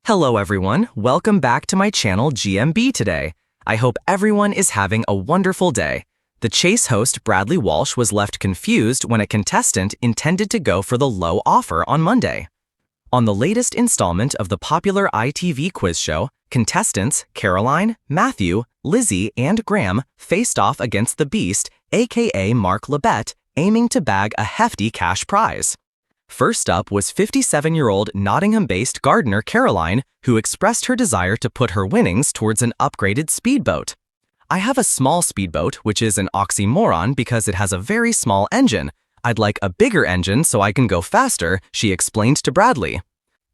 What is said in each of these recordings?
Hello everyone, welcome back to my channel GMB Today. I hope everyone is having a wonderful day. The Chase host Bradley Walsh was left confused when a contestant intended to go for the low offer on Monday. On the latest installment of the popular ITV quiz show, contestants Caroline, Matthew, Lizzie, and Graham faced off against the Beast, aka Mark Labette, aiming to bag a hefty cash prize. First up was 57-year-old Nottingham-based gardener Caroline, who expressed her desire to put her winnings towards an upgraded speedboat. "I have a small speedboat, which is an oxymoron because it has a very small engine. I'd like a bigger engine so I can go faster," she explained to Bradley.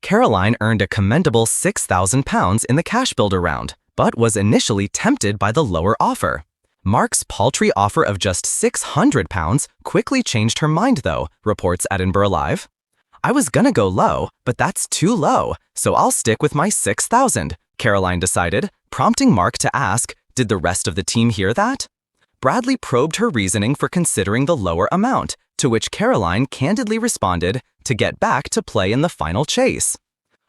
Caroline earned a commendable £6,000 in the cash builder round, but was initially tempted by the lower offer. Mark's paltry offer of just £600 quickly changed her mind though, reports Edinburgh Live. "I was gonna go low, but that's too low, so I'll stick with my £6,000, Caroline decided, prompting Mark to ask, did the rest of the team hear that? Bradley probed her reasoning for considering the lower amount, to which Caroline candidly responded, to get back to play in the final chase.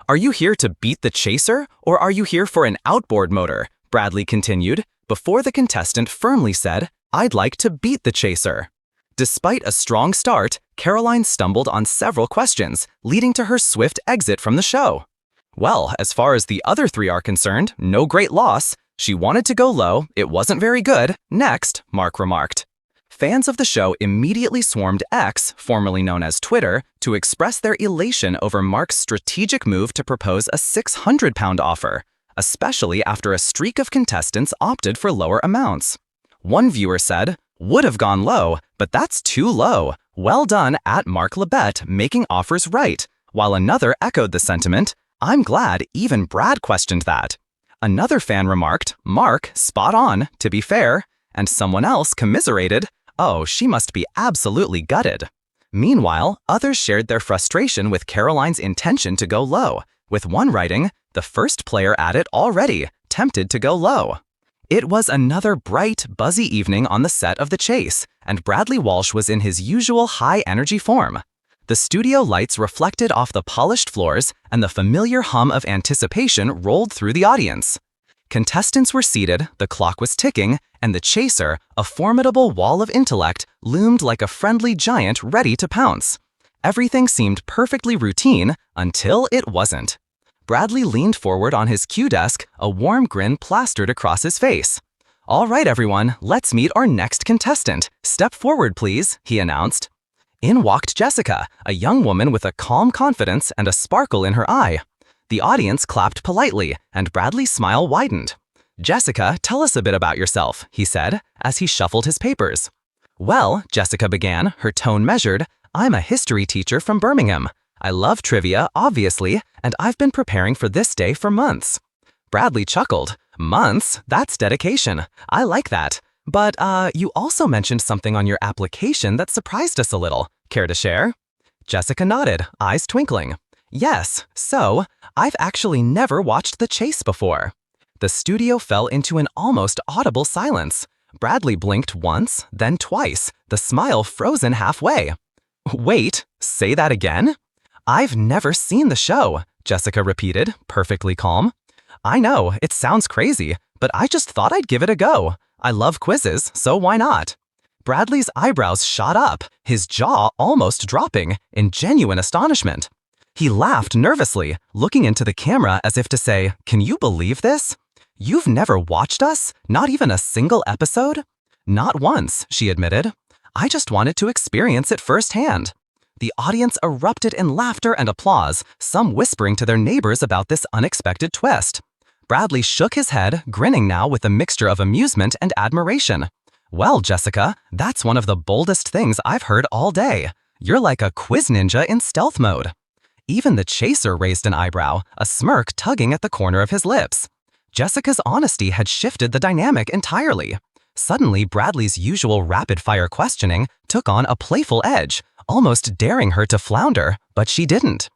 "Are you here to beat the chaser, or are you here for an outboard motor?" Bradley continued, before the contestant firmly said, "I'd like to beat the chaser." Despite a strong start, Caroline stumbled on several questions, leading to her swift exit from the show. "Well, as far as the other three are concerned, no great loss. She wanted to go low, it wasn't very good. Next," Mark remarked. Fans of the show immediately swarmed X, formerly known as Twitter, to express their elation over Mark's strategic move to propose a £600 offer, especially after a streak of contestants opted for lower amounts. One viewer said, "Would have gone low, but that's too low. Well done at Mark Labette making offers right," while another echoed the sentiment, "I'm glad even Brad questioned that." Another fan remarked, "Mark, spot on, to be fair," and someone else commiserated, "Oh, she must be absolutely gutted." Meanwhile, others shared their frustration with Caroline's intention to go low, with one writing, "The first player at it already, tempted to go low." It was another bright, buzzy evening on the set of The Chase, and Bradley Walsh was in his usual high-energy form. The studio lights reflected off the polished floors, and the familiar hum of anticipation rolled through the audience. Contestants were seated, the clock was ticking, and the chaser, a formidable wall of intellect, loomed like a friendly giant ready to pounce. Everything seemed perfectly routine until it wasn't. Bradley leaned forward on his cue desk, a warm grin plastered across his face. "All right, everyone, let's meet our next contestant. Step forward, please," he announced. In walked Jessica, a young woman with a calm confidence and a sparkle in her eye. The audience clapped politely, and Bradley's smile widened. "Jessica, tell us a bit about yourself," he said, as he shuffled his papers. "Well," Jessica began, her tone measured, "I'm a history teacher from Birmingham. I love trivia, obviously, and I've been preparing for this day for months." Bradley chuckled. "Months? That's dedication. I like that. But, you also mentioned something on your application that surprised us a little. Care to share?" Jessica nodded, eyes twinkling. "Yes, so, I've actually never watched The Chase before." The studio fell into an almost audible silence. Bradley blinked once, then twice, the smile frozen halfway. "Wait, say that again?" "I've never seen the show," Jessica repeated, perfectly calm. "I know, it sounds crazy, but I just thought I'd give it a go. I love quizzes, so why not?" Bradley's eyebrows shot up, his jaw almost dropping, in genuine astonishment. He laughed nervously, looking into the camera as if to say, "Can you believe this? You've never watched us? Not even a single episode?" "Not once," she admitted. "I just wanted to experience it firsthand." The audience erupted in laughter and applause, some whispering to their neighbors about this unexpected twist. Bradley shook his head, grinning now with a mixture of amusement and admiration. "Well, Jessica, that's one of the boldest things I've heard all day. You're like a quiz ninja in stealth mode." Even the chaser raised an eyebrow, a smirk tugging at the corner of his lips. Jessica's honesty had shifted the dynamic entirely. Suddenly, Bradley's usual rapid-fire questioning took on a playful edge, almost daring her to flounder, but she didn't.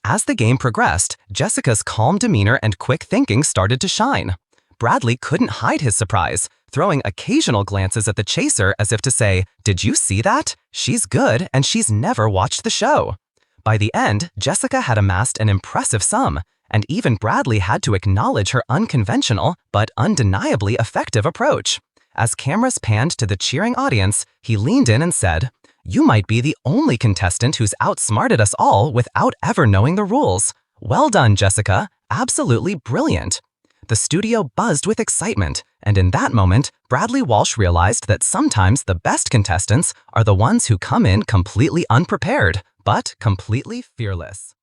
As the game progressed, Jessica's calm demeanor and quick thinking started to shine. Bradley couldn't hide his surprise, throwing occasional glances at the chaser as if to say, "Did you see that? She's good and she's never watched the show." By the end, Jessica had amassed an impressive sum, and even Bradley had to acknowledge her unconventional but undeniably effective approach. As cameras panned to the cheering audience, he leaned in and said, "You might be the only contestant who's outsmarted us all without ever knowing the rules. Well done, Jessica. Absolutely brilliant." The studio buzzed with excitement, and in that moment, Bradley Walsh realized that sometimes the best contestants are the ones who come in completely unprepared, but completely fearless.